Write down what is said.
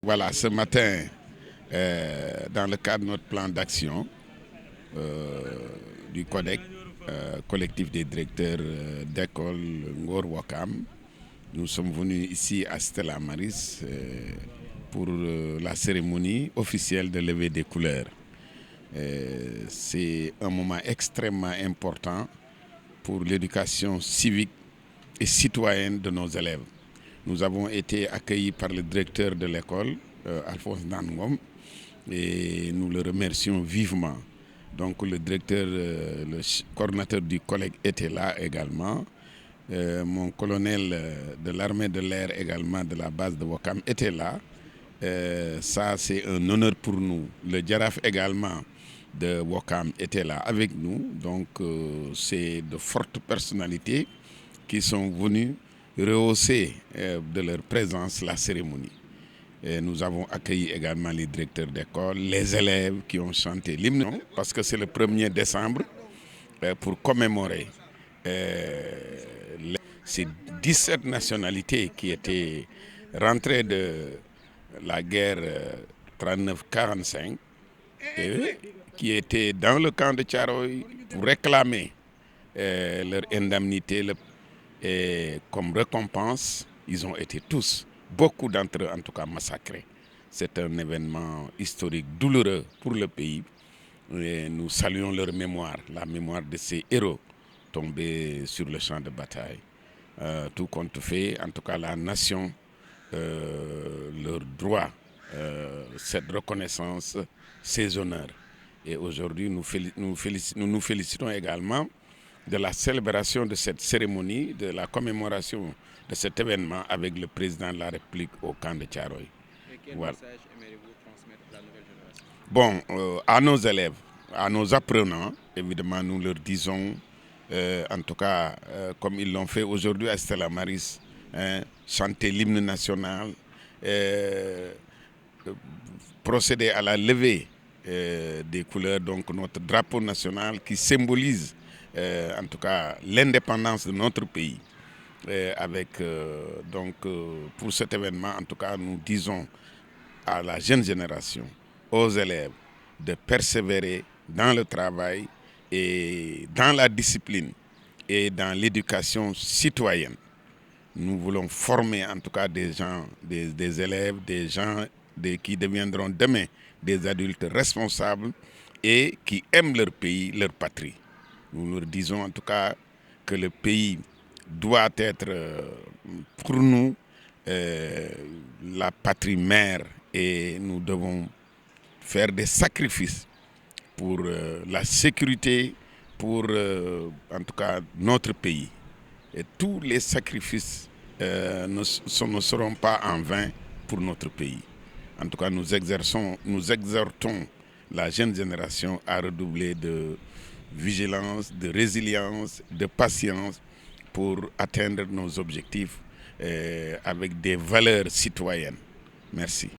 Voilà, ce matin, dans le cadre de notre plan d'action du CODEC, collectif des directeurs d'école Ngor Wakam, nous sommes venus ici à Stella Maris pour la cérémonie officielle de levée des couleurs. C'est un moment extrêmement important pour l'éducation civique et citoyenne de nos élèves. Nous avons été accueillis par le directeur de l'école, Alphonse Nangom, et nous le remercions vivement. Donc le directeur, le coordinateur du collègue était là également. Mon colonel de l'armée de l'air également de la base de Wakam était là. Ça c'est un honneur pour nous. Le Djaraf également de Wakam était là avec nous. Donc c'est de fortes personnalités qui sont venues rehausser de leur présence la cérémonie. Et nous avons accueilli également les directeurs d'école, les élèves qui ont chanté l'hymne, parce que c'est le 1er décembre pour commémorer ces 17 nationalités qui étaient rentrées de la guerre 39-45 et qui étaient dans le camp de Tcharoy pour réclamer leur indemnité. Et comme récompense, ils ont été tous, beaucoup d'entre eux en tout cas, massacrés. C'est un événement historique douloureux pour le pays. Et nous saluons leur mémoire, la mémoire de ces héros tombés sur le champ de bataille. Tout compte fait, en tout cas la nation, leur droit, cette reconnaissance, ces honneurs. Et aujourd'hui, nous nous félicitons également de la célébration de cette cérémonie, de la commémoration de cet événement avec le président de la République au camp de Tcharoy. Et quel message aimeriez-vous transmettre à la nouvelle génération? Bon, à nos élèves, à nos apprenants, évidemment, nous leur disons, en tout cas, comme ils l'ont fait aujourd'hui à Stella Maris, chanter l'hymne national, procéder à la levée des couleurs, donc notre drapeau national qui symbolise en tout cas l'indépendance de notre pays. Pour cet événement, en tout cas, nous disons à la jeune génération, aux élèves, de persévérer dans le travail et dans la discipline et dans l'éducation citoyenne. Nous voulons former en tout cas des gens, des élèves, des gens qui deviendront demain des adultes responsables et qui aiment leur pays, leur patrie. Nous leur disons en tout cas que le pays doit être pour nous la patrie mère et nous devons faire des sacrifices pour la sécurité, pour en tout cas notre pays. Et tous les sacrifices ne seront pas en vain pour notre pays. En tout cas, nous exhortons la jeune génération à redoubler de vigilance, de résilience, de patience pour atteindre nos objectifs avec des valeurs citoyennes. Merci.